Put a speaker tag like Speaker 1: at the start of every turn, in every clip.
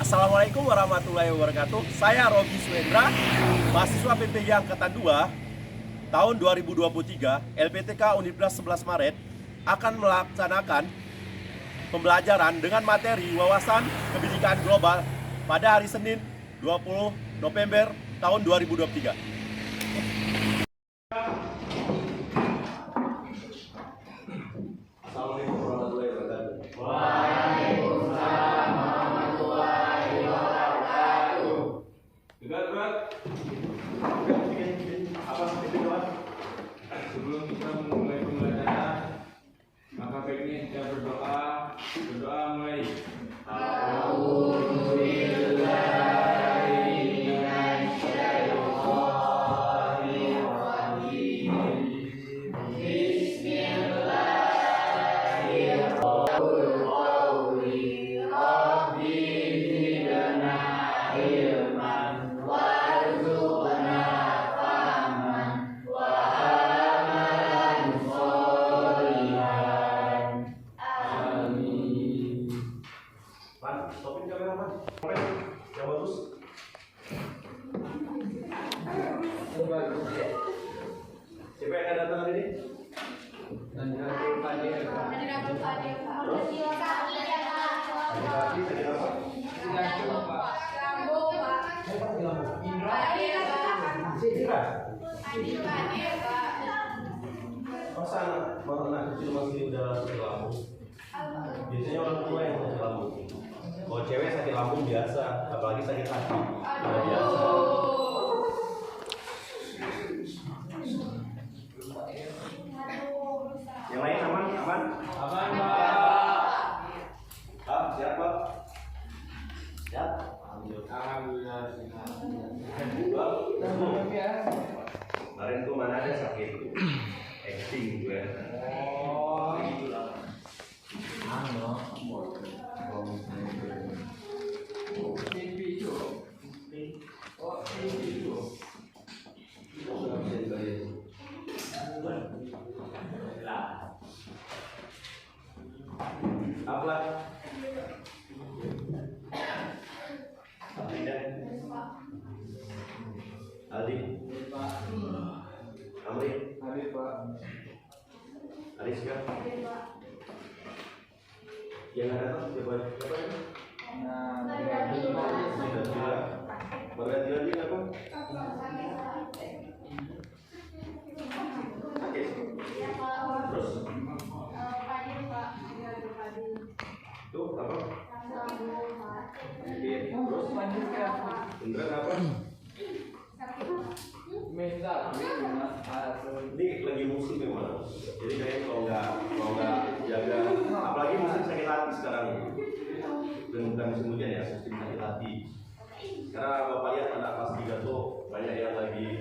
Speaker 1: Assalamualaikum warahmatullahi wabarakatuh. Saya Robi Suendra, mahasiswa PPG Angkatan 2 tahun 2023, LPTK Universitas 11 Maret akan melaksanakan pembelajaran dengan materi wawasan kebinekaan global pada hari Senin 20 November tahun 2023.
Speaker 2: Assalamualaikum warahmatullahi wabarakatuh.
Speaker 3: Waalaikumsalam warahmatullahi wabarakatuh.
Speaker 2: Gerak. Apa itu doang? Sebelum kita memulai pembelajaran, maka baiknya kita berdoa. Berdoa mulai.
Speaker 1: Stopin kameraman. Yang bagus. Siapa yang akan datang hari ini? Masa anak kecil masih udah sakit lambung? Biasanya orang tua yang sakit lambung. Kalau cewek sakit lambung biasa, apalagi sakit hati udah biasa. Yang lain aman? Aman?
Speaker 2: Aman, Pak.
Speaker 1: Siap, Pak? Siap?
Speaker 2: Alhamdulillah.
Speaker 1: Kemarin tuh mana ada sakit acting gue.
Speaker 2: Oh, itulah.
Speaker 1: Apa? Aldi, Amri,
Speaker 2: Habis, Pak.
Speaker 1: Ariska. Yang ada tuh siapa? Berganti lagi apa? Terus? Itu apa? Terus? Indra apa? Ini lagi musim memang. Jadi kayak kalau nggak jaga, apalagi musim sakit hati sekarang. Dan bukan musim hujan ya, musim sakit hati. Karena Bapak lihat anak kelas 3 tuh banyak yang lagi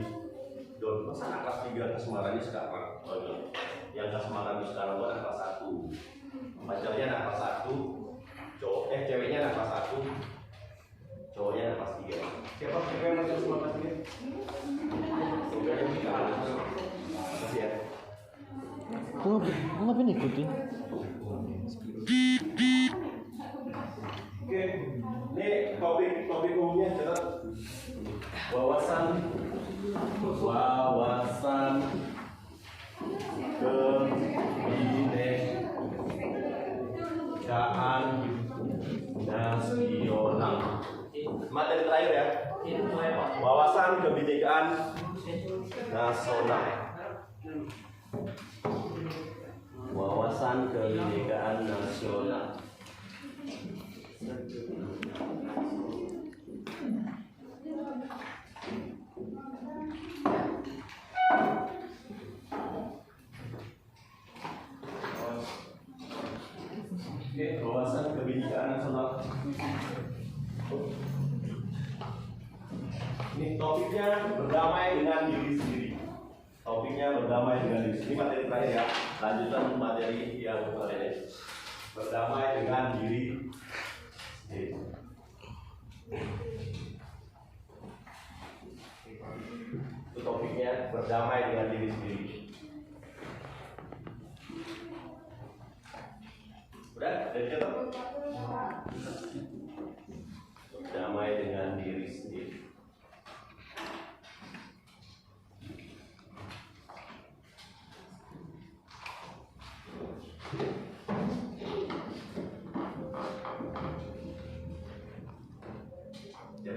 Speaker 1: down. Masa anak kelas 3 kasmarannya sekarang? Yang kasmaran sekarang tuh anak kelas 1. Pacarnya anak kelas 1, ceweknya anak kelas 1, cowoknya anak kelas 3. Siapa yang masuk semua kelas 3? Semoga yang bisa. Makasih ya.
Speaker 3: Kok ngapain ikutin?
Speaker 1: Oke, ini topik umumnya adalah wawasan kebinekaan nasional. Materi terakhir ya. Wawasan kebinekaan nasional. Wawasan kebinekaan nasional. Oke, wawasan kebinekaan nasional. Ini topiknya berdamai dengan diri sendiri. Topiknya berdamai dengan diri sendiri. Ini materi terakhir ya. Lanjutan materi yang kemarin ya. Berdamai dengan diri sendiri. Itu topiknya berdamai dengan diri sendiri. Udah, dari kita. Jam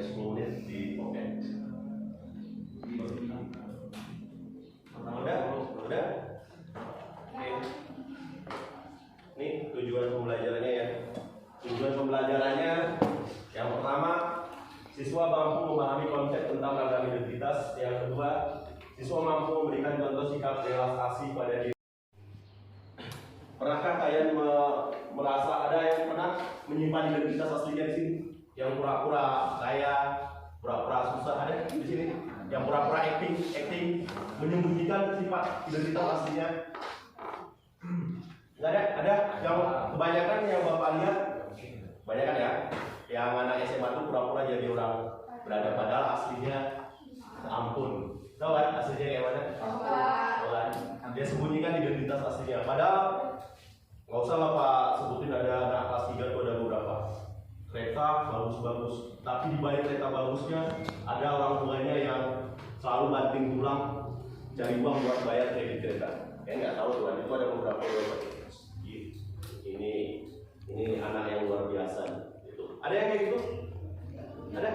Speaker 1: 10 menit di pocket. Udah? Oke. Ini tujuan pembelajarannya ya. Tujuan pembelajarannya yang pertama, siswa mampu memahami konsep tentang ragam identitas. Yang kedua, siswa mampu memberikan contoh sikap relaksasi pada diri. Pernahkah kalian merasa ada yang pernah menyimpan identitas aslinya di sini? Yang pura-pura kaya, pura-pura susah ada di sini? Yang pura-pura acting menyembunyikan sifat identitas aslinya? Nggak ada? Ada? Yang kebanyakan yang Bapak lihat, kebanyakan ya, yang anak SMA itu pura-pura jadi orang berada, padahal aslinya ampun. Tahu kan aslinya kayak mana? Tahu kan? Dia sembunyikan identitas aslinya. Padahal nggak usah lah Pak sebutin, ada anak kelas 3 itu ada beberapa kereta bagus-bagus, tapi di balik kereta bagusnya ada orang tuanya yang selalu banting tulang cari uang buat bayar kredit kereta. Kayak nggak tahu tuh kan, itu ada beberapa orang. Ini anak yang luar biasa. Itu ada yang kayak gitu? Ada?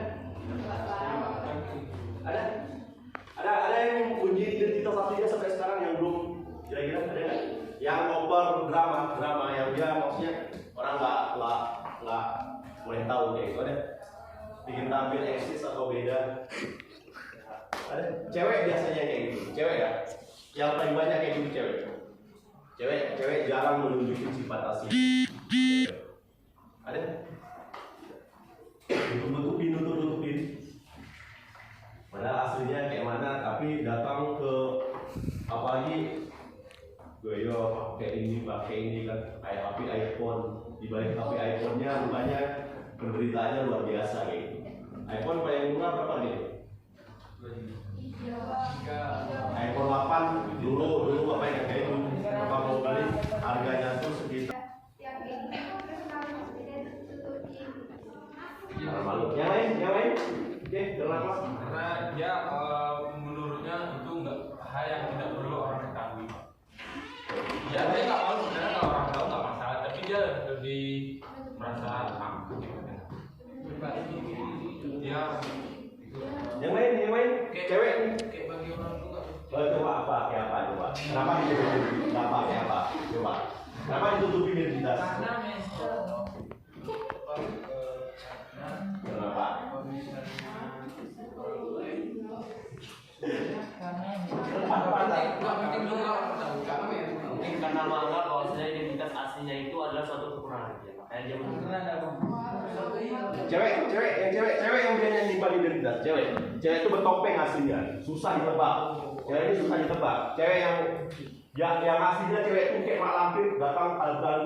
Speaker 1: Ada yang kunci identitas aslinya sampai sekarang yang belum kira-kira ada nggak? Yang oper drama yang dia maksudnya orang nggak boleh tahu kayak gitu, ada? Bikin tampil eksis atau beda? Ada? Cewek biasanya kayak gitu, cewek ya? Yang paling banyak kayak gitu cewek. Cewek jarang menunjukin sifat asli. Ada? Nutupin. Padahal aslinya kayak mana, tapi datang ke apalagi gue pakai ini kan kayak HP iPhone, di balik HP iPhone-nya rupanya penderitaannya luar biasa kayak gitu. iPhone paling murah berapa nih? iPhone 8 dulu Bapak ingat kayak itu, Bapak mau beli harganya tuh sekitar malu. Yang lain? Oke, kenapa?
Speaker 2: Karena dia menurutnya itu enggak hal yang tidak perlu orang ketahui. Ya dia nggak mau sebenarnya, kalau orang tahu nggak masalah, tapi dia lebih merasa aman. Dia
Speaker 1: Yang lain? Cewek?
Speaker 2: kayak bagi orang tua.
Speaker 1: Coba apa? Kayak apa? Coba. Kenapa ditutupi? Kayak apa? Coba. Kenapa ditutupi identitas?
Speaker 2: Karena mental.
Speaker 1: Kenapa?
Speaker 4: Mungkin karena menganggap bahwa identitas aslinya itu adalah suatu kekurangan dia, makanya dia
Speaker 1: Cewek yang dia nyimpan identitas. Cewek itu bertopeng aslinya, susah ditebak. Cewek ini susah ditebak. Cewek yang aslinya cewek itu kayak mak lampir, datang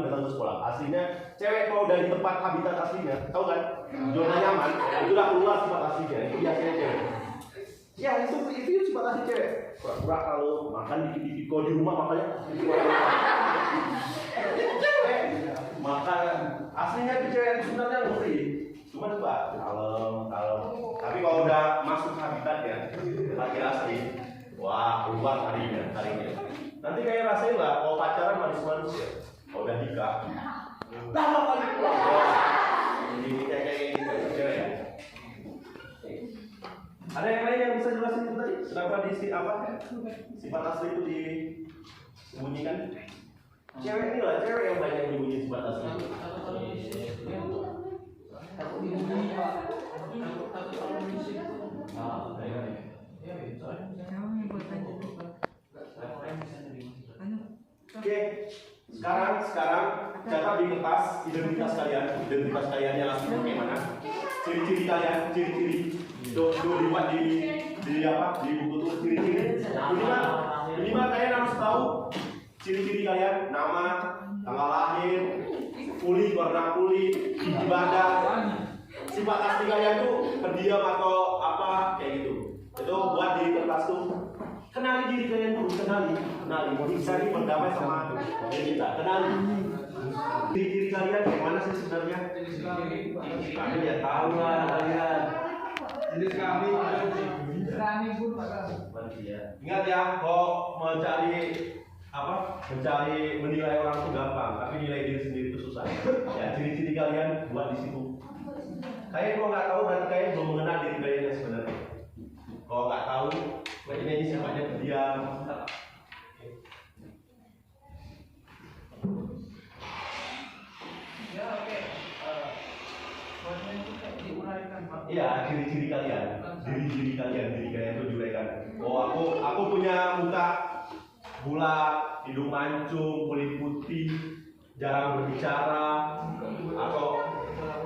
Speaker 1: ke sekolah. Aslinya cewek kalau dari tempat habitat aslinya, tahu kan? Zona nyaman, itu udah keluar sifat aslinya. Itu biasanya cewek. Ya itu sifat asli cewek. Pura-pura kalau makan dikit-dikit, kalau di rumah makanya cewek makan aslinya itu cewek sebenarnya ngeri. Cuma coba kalem. Tapi kalau udah masuk habitat ya, laki asli, wah keluar harinya. Nanti kayak rasain lah, kalau pacaran manis-manis ya, kalau udah nikah, lama kali pulang. Jadi kayak gitu cewek ya. Ada yang lain yang bisa jelasin itu tadi? Kenapa sifat asli itu disembunyikan? Cewek ini lah, cewek yang banyak menyembunyikan sifat asli. Oke, sekarang catat di kertas identitas kalian yang asli kayak mana? Ciri-ciri kalian, tuh dibuat di buku tuh ciri-ciri. Minimal kalian harus tahu ciri-ciri kalian, nama, tanggal lahir, warna kulit, gigi badan, sifat asli kalian tuh pendiam atau apa kayak gitu. Itu buat di kertas tuh. Kenali diri kalian dulu, kenali. Bisa nih berdamai sama diri kita. Kenali diri kalian kayak mana sih sebenarnya? Kami ya tahu lah kalian.
Speaker 2: Jenis kami pun
Speaker 1: Ingat ya, kalau mau cari mencari menilai orang itu gampang, tapi nilai diri sendiri itu susah. Ya, ciri-ciri kalian buat di situ. Kalian kalau nggak tahu berarti kalian belum mengenal diri kalian yang sebenarnya. Kalau nggak tahu, berarti ini sifatnya pendiam.
Speaker 2: Ya oke. Poinnya itu kayak diuraikan Pak.
Speaker 1: Iya, ciri-ciri kalian, diri kalian itu diuraikan. Oh, aku punya muka bulat, hidung mancung, kulit putih, jarang berbicara, atau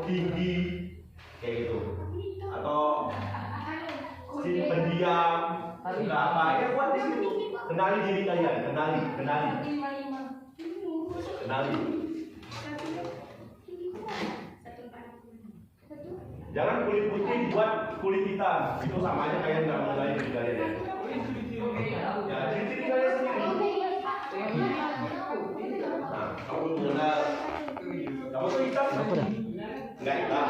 Speaker 1: tinggi, kayak gitu. Atau pendiam, nggak apa ya buat di situ. Kenali diri kalian, kenali. Jangan kulit putih buat kulit hitam, itu sama aja kalian nggak mengenali diri kalian ya. Ya, ciri-ciri kalian sendiri. Nah, kamu mengenal, kamu tuh hitam? Enggak hitam,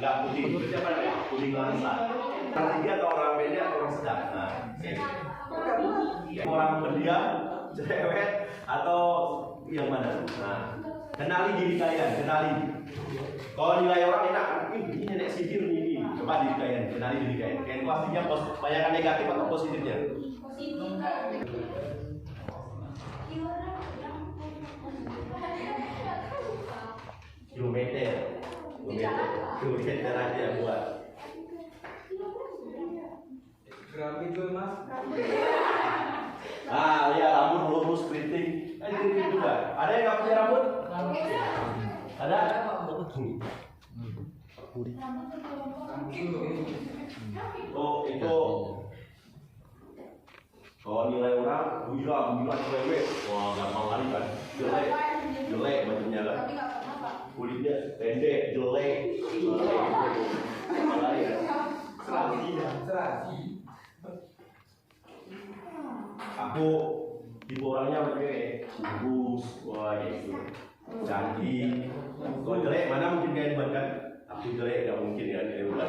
Speaker 1: enggak putih. Itu apa namanya? Kuning langsa. Orang tinggi atau orang pendek atau orang sedang? Nah, orang pendiam, cerewet, atau yang mana? Nah, kenali diri kalian, kenali. Kalau nilai orang enak, ini nenek sihir ini. Coba diri kalian, kenali diri kalian. Kalian pastinya banyakan negatif atau positifnya? Kilometer aja buat.
Speaker 2: Itu Mas.
Speaker 1: Ah, ya rambut lurus keriting. Keriting juga. Ada yang nggak punya rambut? Ada? Oh, itu. Kalau nilai orang, gila cewek. Wah, gampang lari kan. Jelek bajunya kan. Kulitnya pendek, jelek. Lari kan.
Speaker 2: Serasi.
Speaker 1: Aku tipe orangnya pakai bagus, wah itu cantik. Kalau jelek mana mungkin kalian buatkan? Aku jelek nggak mungkin ya nilai buat.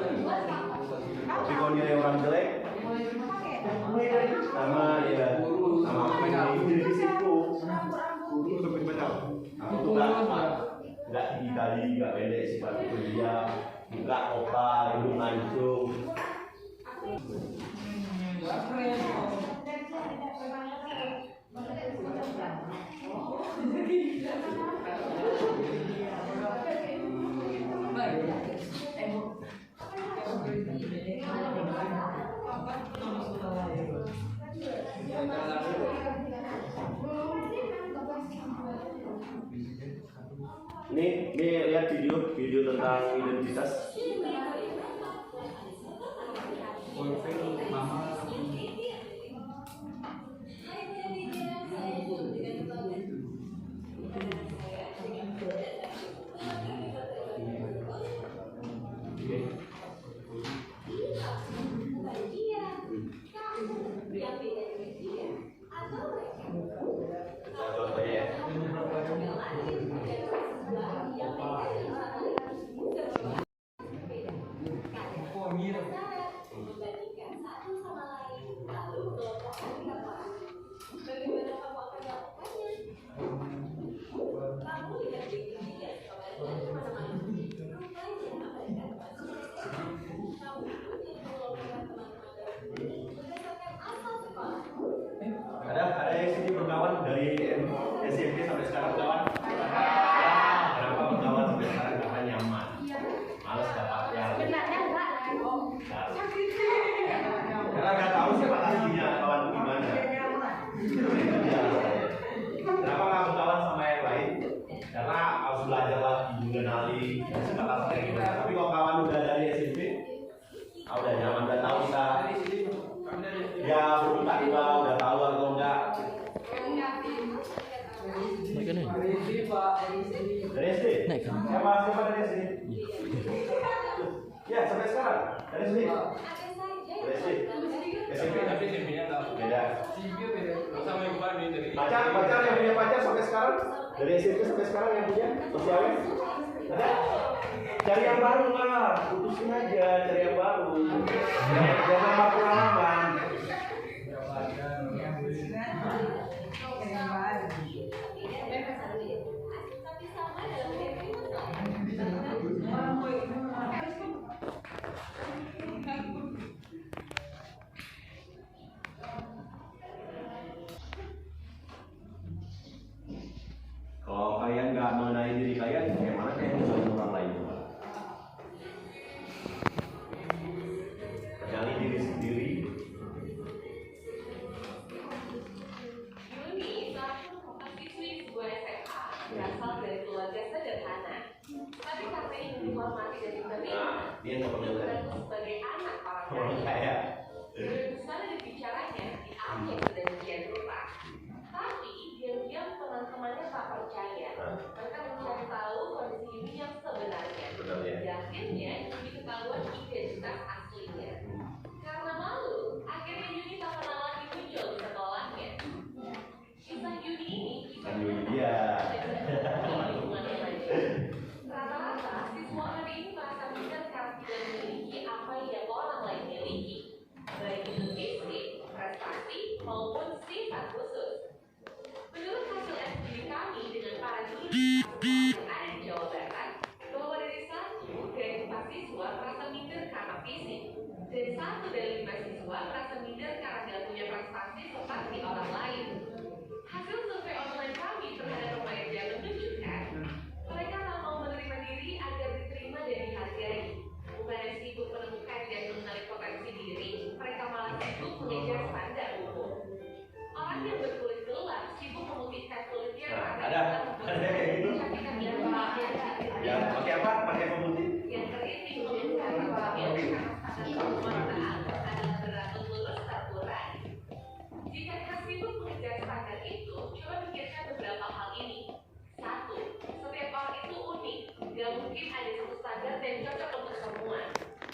Speaker 1: Tapi kalau nilai orang jelek, sama ya sama aku di situ. Aku tuh nggak tinggi kali, nggak pendek sifat itu dia, nggak opa, hidung mancung. Ini lihat video tentang identitas. Ada yang sini berkawan dari SMP sampai sekarang kawan? Kenapa berkawan sampai sekarang? Karena nyaman. Males dapatnya. Karena nggak tahu siapa aslinya kawan gimana. Kenapa nggak berkawan sama yang lain? Karena harus belajar lagi mengenali sifat aslinya gimana. Tapi kalau kawan udah dari SMP, udah nyaman, udah tahu kita. Ya, berbuka juga udah tahu atau enggak. Dari SD? Siapa dari SD? Ya, sampai sekarang. Dari SD? Dari SD? SMP?
Speaker 2: Tapi SMP-nya enggak
Speaker 1: Beda.
Speaker 2: sama yang kemarin dari
Speaker 1: Pacar yang punya pacar sampai sekarang? Dari SMP sampai sekarang yang punya? Masih awet? Ada? Cari yang baru lah, putusin aja, cari yang baru. Jangan nambah pengalaman.
Speaker 5: sebagai anak orang kaya. Misalnya dibicaranya di akhir sedemikian rupa, tapi diam-diam teman-temannya tak percaya. Mereka mencari tahu kondisi Yuni yang sebenarnya. Akhirnya Yuni ketahuan identitas aslinya. Karena malu, akhirnya Yuni tak pernah lagi muncul di sekolahnya. Kisah Yuni ini
Speaker 1: Kan Yuni dia.
Speaker 5: Rata-rata siswa hari ini merasa minder karena tidak memiliki apa yang orang lain miliki, baik itu fisik, prestasi, maupun sifat khusus. Menurut hasil studi kami dengan para guru yang ada di Jawa Barat, bahwa dari 1 dari 4 siswa merasa minder karena fisik, dan 1 dari 5 siswa merasa minder karena tidak punya prestasi seperti orang lain. Hasil survei online kami terhadap remaja menunjukkan mereka tak mau menerima diri agar diterima dan dihargai. Bukan yang sibuk menemukan dan mengenali potensi diri, mereka malah sibuk mengejar standar umum. Orang yang berkulit gelap sibuk memutihkan kulitnya
Speaker 1: Ada kayak gitu. Ya, pakai apa? Pakai pemutih.
Speaker 5: Yang keriting karena standar kewarnaan adalah berambut lurus terurai. Jika kita sibuk mengejar standar itu, coba pikirkan beberapa hal ini. 1. Setiap orang itu unik. Gak mungkin ada satu standar yang cocok untuk semua.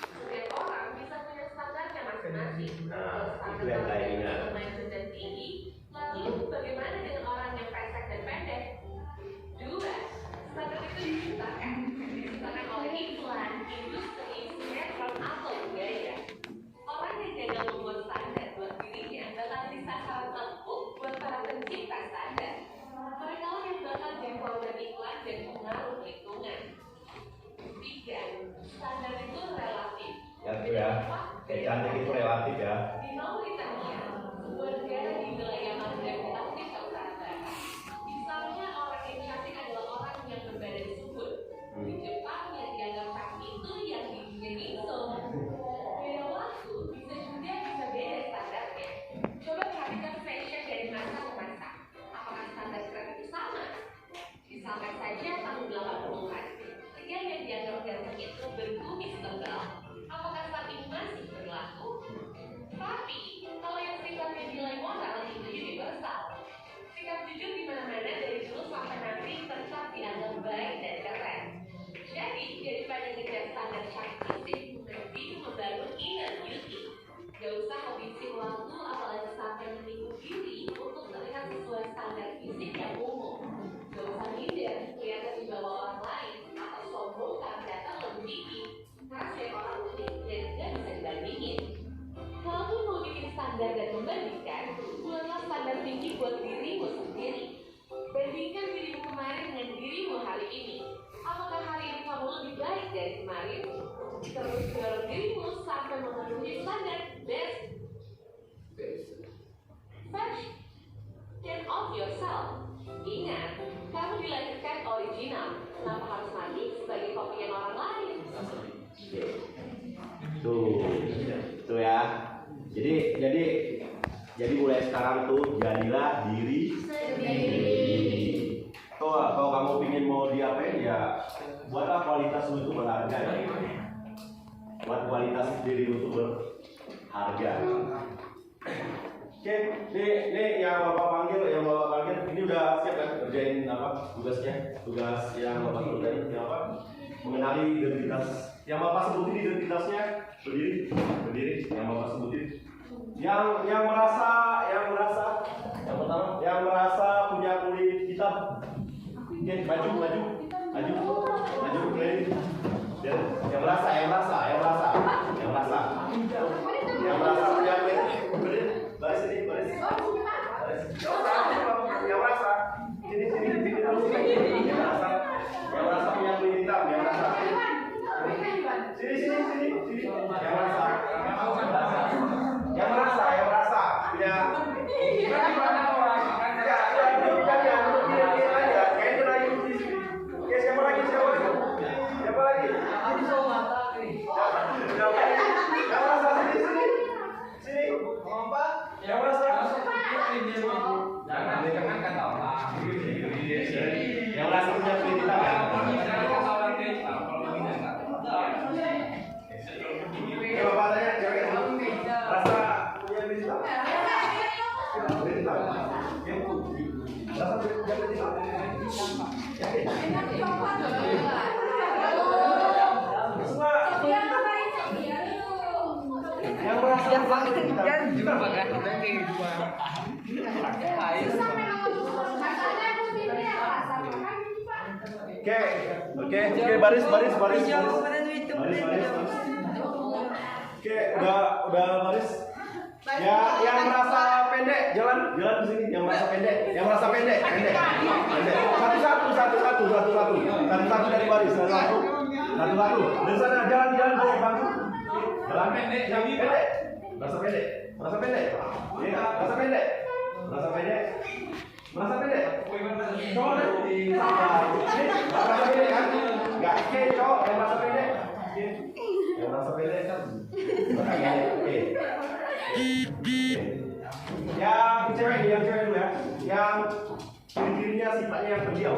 Speaker 5: Setiap orang bisa punya standarnya masing-masing.
Speaker 1: Itu yang saya ingat.
Speaker 5: Lumayan dan tinggi. Lalu bagaimana dengan orang yang pesek dan pendek? 2. Standar itu diciptakan oleh iklan, industri, sinetron atau budaya. Orang yang gagal membuat standar buat dirinya bakal jadi sasaran empuk buat para pencipta standar. Mereka lah yang bakal jadi korban iklan dan pengaruh lingkungan. 3. Standar itu relatif.
Speaker 1: Ya, itu ya. Cantik itu relatif ya.
Speaker 5: Di Mauritania, sebuah negara di wilayah Maghreb di Afrika Utara Barat, misalnya orang yang cantik adalah orang yang berbadan subur. Di Jepang yang dianggap cantik itu yang giginya bingsung. Beda waktu bisa beda standarnya. Coba perhatikan fashion dari masa ke masa. Apakah standar tren itu sama? Misalkan saja tahun 80-an, pria yang dianggap ganteng itu berkumis tebal. Apakah saat ini masih berlaku? Tapi, kalau yang sifatnya nilai moral itu universal. Sikap jujur di mana-mana dari dulu sampai nanti tetap dianggap baik dan keren. Jadi, daripada ngejar standar cantik fisik, mending membangun inner beauty. Gak usah habisin waktu apalagi sampai menipu diri untuk terlihat sesuai standar fisik yang umum. Gak usah minder, kelihatan di bawah orang lain atau sombong karena data lebih tinggi. Karena setiap orang unik dan gak bisa dibandingin. Kalaupun mau bikin standar dan membandingkan, buatlah standar tinggi buat dirimu sendiri. Bandingkan dirimu kemarin dengan dirimu hari ini. Apakah hari ini kamu lebih baik dari kemarin? Terus dorong dirimu sampai memenuhi standar best version of yourself. Ingat, kamu dilahirkan original. Kenapa harus mati sebagai kopian orang lain?
Speaker 1: Tuh ya. Jadi mulai sekarang tuh jadilah diri sendiri. Tuh, kalau kamu pingin mau diapain ya buatlah kualitas lu itu berharga ya. Buat kualitas diri lu itu berharga. Oke, ini yang bapak panggil, ini udah siap kan kerjain apa tugasnya? Tugas yang bapak sebut tadi, yang apa? Mengenali identitas. Yang bapak sebutin identitasnya berdiri. Yang bapak sebutin. Yang merasa punya kulit hitam. Oke, maju keliling. Yang merasa punya kulit. Baris. Yang merasa. Sini terus. Yang merasa punya kulit hitam, yang merasa. Sini. Yang merasa punya. Siapa lagi?
Speaker 6: Ya pakai kan juga pakai kita kayak dua.
Speaker 5: Susah memang untuk bahasanya aku pilih ya bahasa apa ini Pak?
Speaker 1: Oke, baris. Oke, udah baris. Ya, yang merasa pendek, jalan di sini. Yang merasa pendek. Satu dari baris, satu. Dari sana jalan dari bangku. Jalan pendek, yang pendek. Merasa pendek. Iya, merasa pendek. Cowok deh. Merasa pendek kan? Enggak, oke, cowok yang merasa pendek. Yang merasa pendek kan? Oke. Yang cewek dulu ya. Yang ciri-cirinya sifatnya yang pendiam.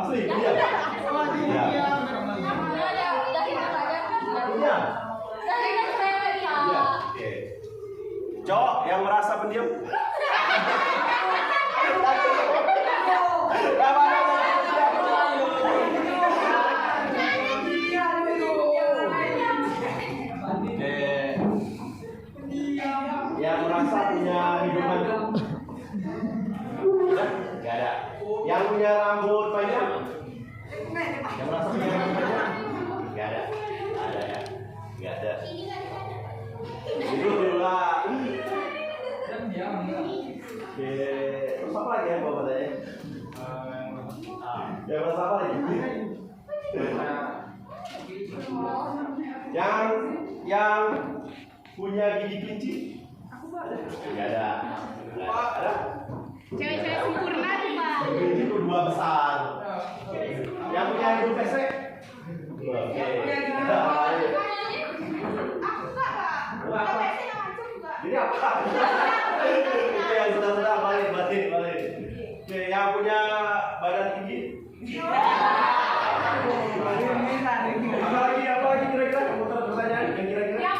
Speaker 1: Asli pendiam. Oke. Cowok yang merasa pendiam. Yang merasa punya hidungan. Gak ada. Yang punya rambut panjang. Yang merasa punya rambut panjang. Gak ada. Gak ada. Dulu lah. Oke. Terus apa lagi yang bapak tanya? Yang merasa apa lagi? Yang punya gigi kelinci. Gak ada.
Speaker 5: Cewek-cewek sempurna nih Pak.
Speaker 1: Kelinci itu 2 besar. Yang punya hidung pesek. Oke. Jadi apa? Oke, yang sudah balik. Oke, yang punya badan tinggi. Apa lagi kira-kira? Muter pertanyaan yang kira-kira.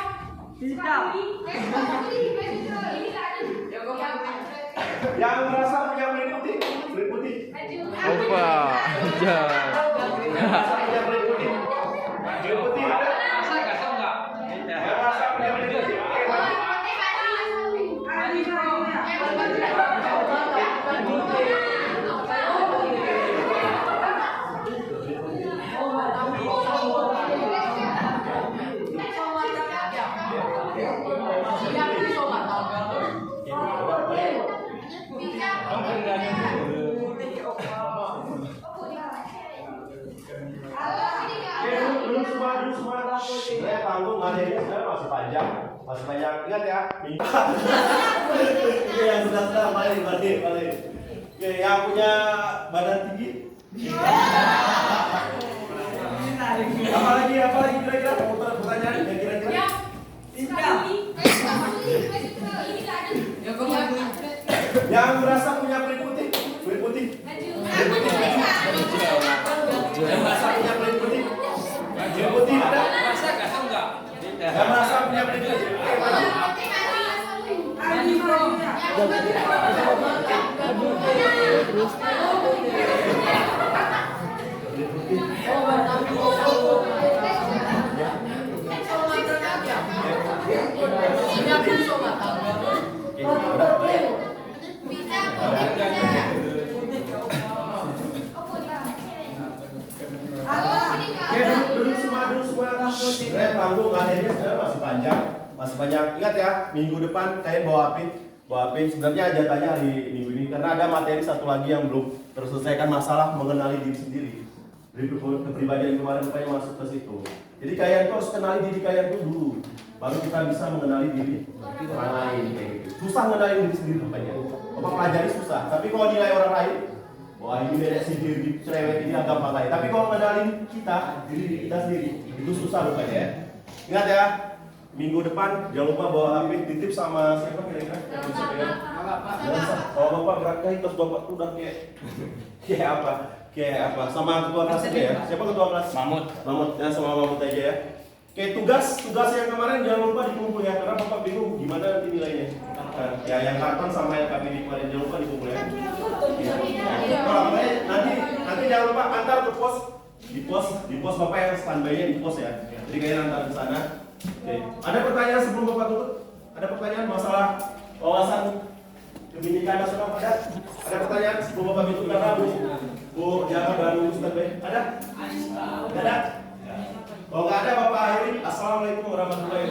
Speaker 1: Yang merasa punya kulit putih.
Speaker 3: Opa. Ya.
Speaker 1: Yang merasa punya kulit putih. Ada?
Speaker 2: Masa ganteng nggak?
Speaker 1: Yang merasa punya kulit putih. Dulu semua. Saya tanggung materinya sebenarnya masih panjang. Ingat ya. Oke, yang sudah balik. Oke, yang punya badan tinggi. Apalagi kira-kira? Muter pertanyaan yang kira-kira. Yang merasa punya kulit putih. Yang merasa punya kulit putih. Ada?
Speaker 2: Masa ganteng nggak?
Speaker 1: Yang merasa punya kulit putih. Dulu semua. Saya tanggung materinya sebenarnya masih panjang. Ingat ya, minggu depan kalian bawa Apin. Sebenarnya jatahnya hari minggu ini karena ada materi satu lagi yang belum terselesaikan, masalah mengenali diri sendiri. Dari kepribadian kemarin rupanya masuk ke situ. Jadi kalian tuh harus kenali diri kalian tuh dulu, baru kita bisa mengenali diri orang lain kayak gitu. Susah mengenali diri sendiri rupanya. Apa pelajari susah, tapi kalau nilai orang lain, wah ini beda sih diri cerewet ini agak gampang. Tapi kalau mengenali diri kita sendiri itu susah rupanya ya. Ingat ya, minggu depan jangan lupa bawa HP, titip sama siapa kira-kira yang bisa pegang. Kalau bapak berakah terus bapak tuh udah kayak apa sama ketua kelas aja ya. Siapa ketua kelas? Mamut ya, sama Mamut aja ya. Kayak tugas yang kemarin jangan lupa dikumpul ya, karena bapak bingung gimana nanti nilainya. Ya yang karton sama yang KPD kemarin jangan lupa dikumpul ya. Kalau nanti jangan lupa antar ke pos Di pos Bapak yang standby-nya di pos ya. Jadi kalian antar ke sana. Oke. Ada pertanyaan sebelum Bapak tutup? Ada pertanyaan masalah wawasan kebinekaan nasional? Ada pertanyaan sebelum Bapak tutup karena Bu Jaka baru standby? Ada? Ada? Kalau nggak ada Bapak akhiri. Assalamualaikum warahmatullahi wabarakatuh.